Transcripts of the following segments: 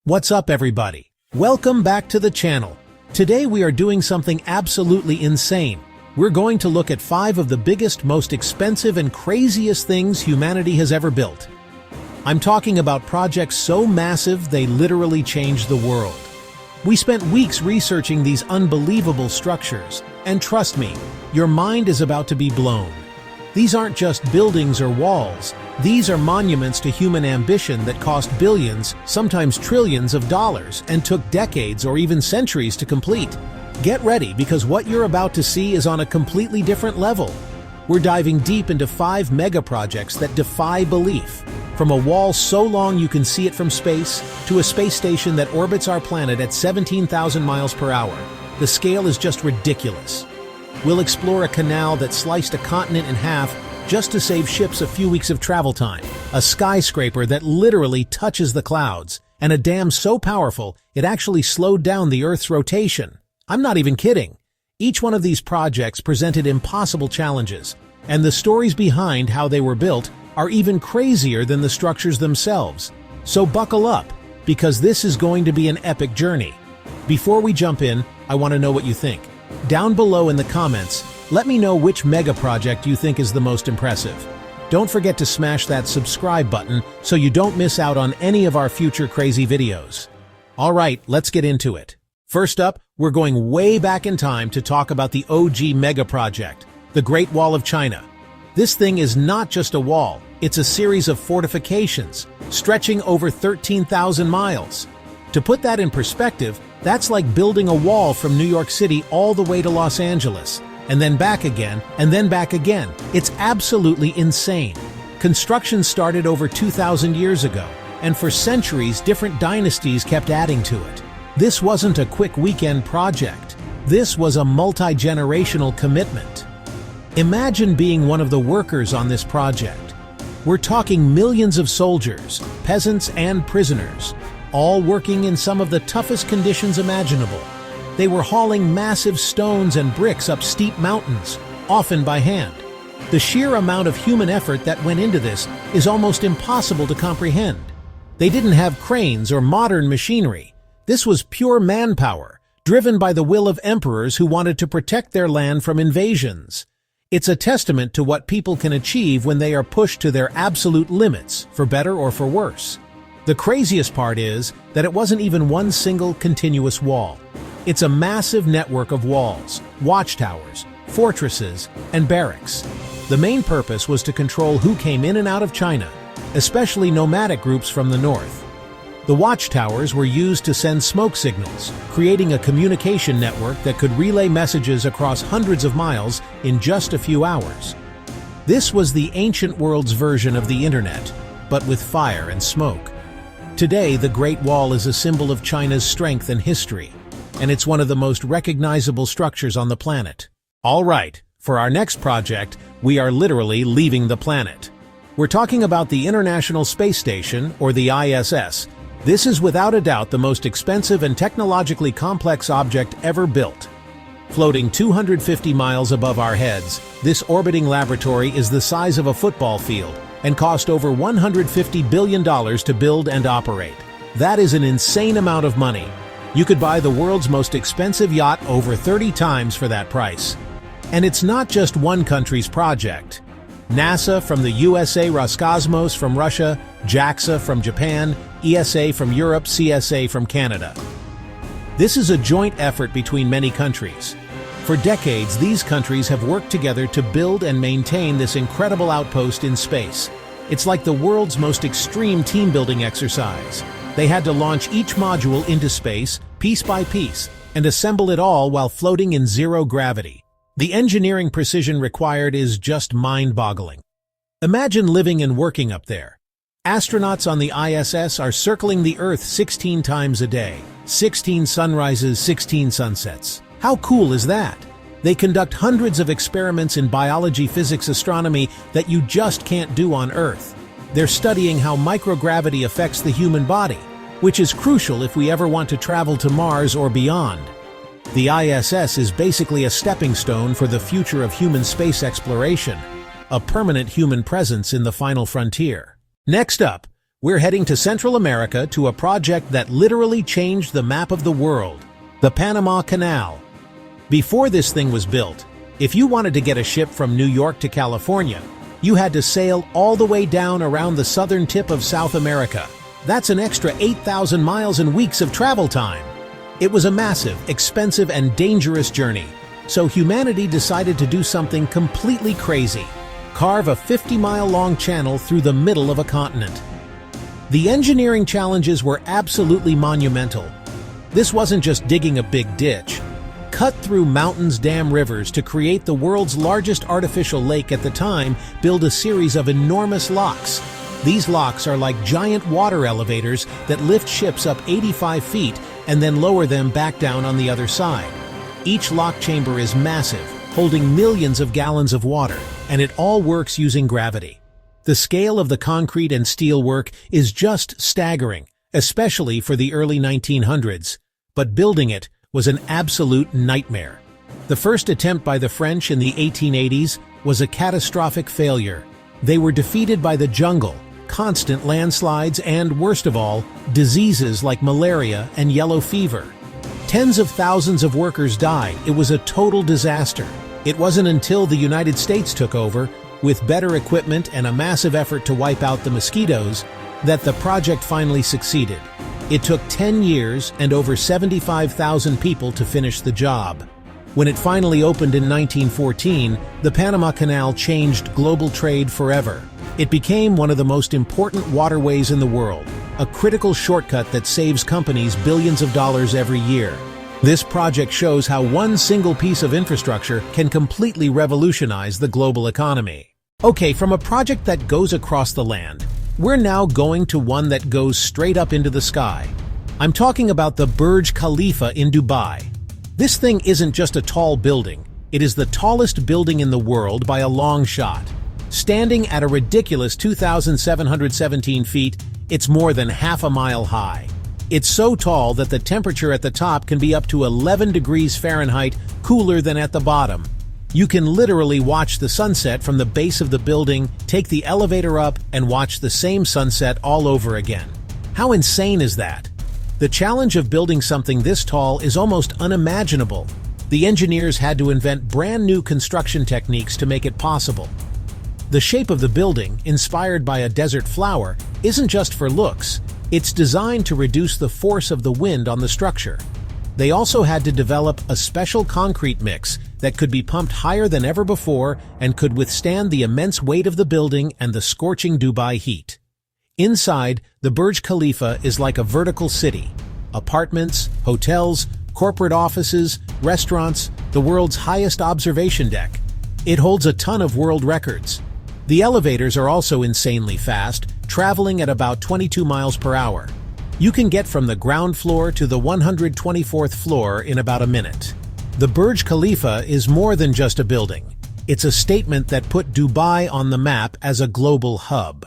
What's up, everybody? Welcome back to the channel. Today we are doing something absolutely insane. We're going to look at 5 of the biggest, most expensive and craziest things humanity has ever built. I'm talking about projects so massive they literally changed the world. We spent weeks researching these unbelievable structures, and trust me, your mind is about to be blown. These aren't just buildings or walls. These are monuments to human ambition that cost billions, sometimes trillions of dollars, and took decades or even centuries to complete. Get ready, because what you're about to see is on a completely different level. We're diving deep into 5 megaprojects that defy belief. From a wall so long you can see it from space, to a space station that orbits our planet at 17,000 miles per hour. The scale is just ridiculous. We'll explore a canal that sliced a continent in half just to save ships a few weeks of travel time, a skyscraper that literally touches the clouds, and a dam so powerful it actually slowed down the Earth's rotation. I'm not even kidding. Each one of these projects presented impossible challenges, and the stories behind how they were built are even crazier than the structures themselves. So buckle up, because this is going to be an epic journey. Before we jump in, I want to know what you think. Down below in the comments, let me know which mega project you think is the most impressive. Don't forget to smash that subscribe button so you don't miss out on any of our future crazy videos. Alright, let's get into it. First up, we're going way back in time to talk about the OG mega project, the Great Wall of China. This thing is not just a wall, it's a series of fortifications, stretching over 13,000 miles. To put that in perspective, that's like building a wall from New York City all the way to Los Angeles, and then back again, and then back again. It's absolutely insane. Construction started over 2,000 years ago, and for centuries different dynasties kept adding to it. This wasn't a quick weekend project. This was a multi-generational commitment. Imagine being one of the workers on this project. We're talking millions of soldiers, peasants and prisoners, all working in some of the toughest conditions imaginable. They were hauling massive stones and bricks up steep mountains, often by hand. The sheer amount of human effort that went into this is almost impossible to comprehend. They didn't have cranes or modern machinery. This was pure manpower, driven by the will of emperors who wanted to protect their land from invasions. It's a testament to what people can achieve when they are pushed to their absolute limits, for better or for worse. The craziest part is that it wasn't even one single continuous wall. It's a massive network of walls, watchtowers, fortresses, and barracks. The main purpose was to control who came in and out of China, especially nomadic groups from the north. The watchtowers were used to send smoke signals, creating a communication network that could relay messages across hundreds of miles in just a few hours. This was the ancient world's version of the internet, but with fire and smoke. Today, the Great Wall is a symbol of China's strength and history, and it's one of the most recognizable structures on the planet. All right, for our next project, we are literally leaving the planet. We're talking about the International Space Station, or the ISS. This is without a doubt the most expensive and technologically complex object ever built. Floating 250 miles above our heads, this orbiting laboratory is the size of a football field and cost over $150 billion to build and operate. That is an insane amount of money. You could buy the world's most expensive yacht over 30 times for that price. And it's not just one country's project. NASA from the USA, Roscosmos from Russia, JAXA from Japan, ESA from Europe, CSA from Canada. This is a joint effort between many countries. For decades, these countries have worked together to build and maintain this incredible outpost in space. It's like the world's most extreme team-building exercise. They had to launch each module into space, piece by piece, and assemble it all while floating in zero gravity. The engineering precision required is just mind-boggling. Imagine living and working up there. Astronauts on the ISS are circling the Earth 16 times a day. 16 sunrises, 16 sunsets. How cool is that? They conduct hundreds of experiments in biology, physics, astronomy that you just can't do on Earth. They're studying how microgravity affects the human body, which is crucial if we ever want to travel to Mars or beyond. The ISS is basically a stepping stone for the future of human space exploration, a permanent human presence in the final frontier. Next up, We're heading to Central America to a project that literally changed the map of the world, the Panama Canal. Before this thing was built, if you wanted to get a ship from New York to California, you had to sail all the way down around the southern tip of South America. That's an extra 8,000 miles and weeks of travel time. It was a massive, expensive, and dangerous journey, so humanity decided to do something completely crazy: carve a 50-mile-long channel through the middle of a continent. The engineering challenges were absolutely monumental. This wasn't just digging a big ditch. Cut through mountains, dam, rivers to create the world's largest artificial lake at the time, build a series of enormous locks. These locks are like giant water elevators that lift ships up 85 feet and then lower them back down on the other side. Each lock chamber is massive, holding millions of gallons of water, and it all works using gravity. The scale of the concrete and steel work is just staggering, especially for the early 1900s, but building it was an absolute nightmare. The first attempt by the French in the 1880s was a catastrophic failure. They were defeated by the jungle, constant landslides, and, worst of all, diseases like malaria and yellow fever. Tens of thousands of workers died. It was a total disaster. It wasn't until the United States took over, with better equipment and a massive effort to wipe out the mosquitoes, that the project finally succeeded. It took 10 years and over 75,000 people to finish the job. When it finally opened in 1914, the Panama Canal changed global trade forever. It became one of the most important waterways in the world, a critical shortcut that saves companies billions of dollars every year. This project shows how one single piece of infrastructure can completely revolutionize the global economy. Okay, from a project that goes across the land, we're now going to one that goes straight up into the sky. I'm talking about the Burj Khalifa in Dubai. This thing isn't just a tall building, it is the tallest building in the world by a long shot. Standing at a ridiculous 2,717 feet, it's more than half a mile high. It's so tall that the temperature at the top can be up to 11 degrees Fahrenheit cooler than at the bottom. You can literally watch the sunset from the base of the building, take the elevator up, and watch the same sunset all over again. How insane is that? The challenge of building something this tall is almost unimaginable. The engineers had to invent brand new construction techniques to make it possible. The shape of the building, inspired by a desert flower, isn't just for looks. It's designed to reduce the force of the wind on the structure. They also had to develop a special concrete mix that could be pumped higher than ever before and could withstand the immense weight of the building and the scorching Dubai heat. Inside, the Burj Khalifa is like a vertical city. Apartments, hotels, corporate offices, restaurants, the world's highest observation deck. It holds a ton of world records. The elevators are also insanely fast, traveling at about 22 miles per hour. You can get from the ground floor to the 124th floor in about a minute. The Burj Khalifa is more than just a building. It's a statement that put Dubai on the map as a global hub.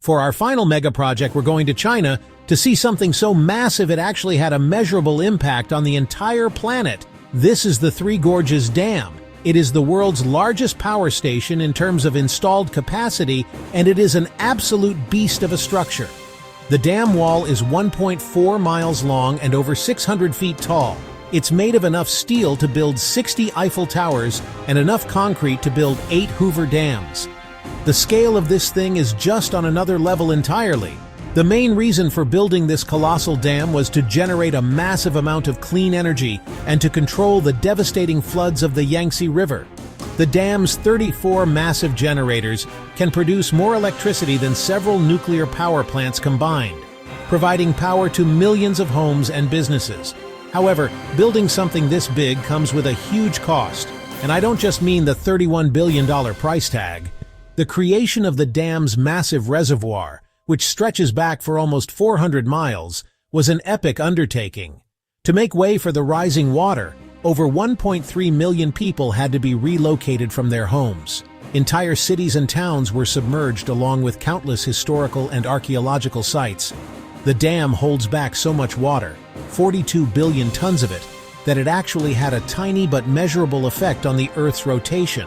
For our final mega project, we're going to China to see something so massive it actually had a measurable impact on the entire planet. This is the Three Gorges Dam. It is the world's largest power station in terms of installed capacity, and it is an absolute beast of a structure. The dam wall is 1.4 miles long and over 600 feet tall. It's made of enough steel to build 60 Eiffel Towers and enough concrete to build 8 Hoover Dams. The scale of this thing is just on another level entirely. The main reason for building this colossal dam was to generate a massive amount of clean energy and to control the devastating floods of the Yangtze River. The dam's 34 massive generators can produce more electricity than several nuclear power plants combined, providing power to millions of homes and businesses. However, building something this big comes with a huge cost, and I don't just mean the $31 billion price tag. The creation of the dam's massive reservoir, which stretches back for almost 400 miles, was an epic undertaking. To make way for the rising water, over 1.3 million people had to be relocated from their homes. Entire cities and towns were submerged along with countless historical and archaeological sites. The dam holds back so much water, 42 billion tons of it, that it actually had a tiny but measurable effect on the Earth's rotation.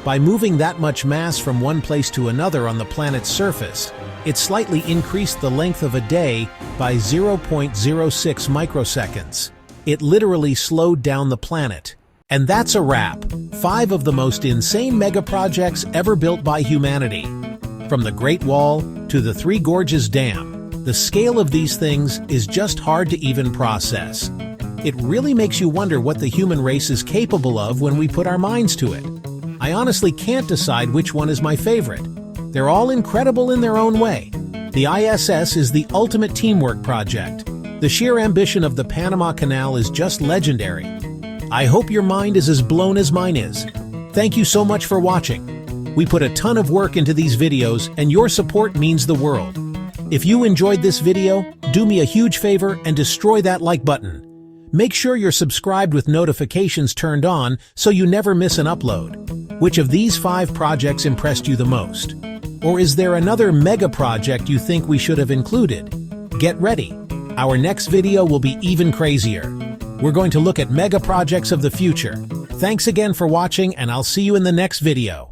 By moving that much mass from one place to another on the planet's surface, It slightly increased the length of a day by 0.06 microseconds. It literally slowed down the planet. And that's a wrap. 5 of the most insane megaprojects ever built by humanity. From the Great Wall to the Three Gorges Dam, the scale of these things is just hard to even process. It really makes you wonder what the human race is capable of when we put our minds to it. I honestly can't decide which one is my favorite. They're all incredible in their own way. The ISS is the ultimate teamwork project. The sheer ambition of the Panama Canal is just legendary. I hope your mind is as blown as mine is. Thank you so much for watching. We put a ton of work into these videos, and your support means the world. If you enjoyed this video, do me a huge favor and destroy that like button. Make sure you're subscribed with notifications turned on so you never miss an upload. Which of these 5 projects impressed you the most? Or is there another mega project you think we should have included? Get ready. Our next video will be even crazier. We're going to look at mega projects of the future. Thanks again for watching, and I'll see you in the next video.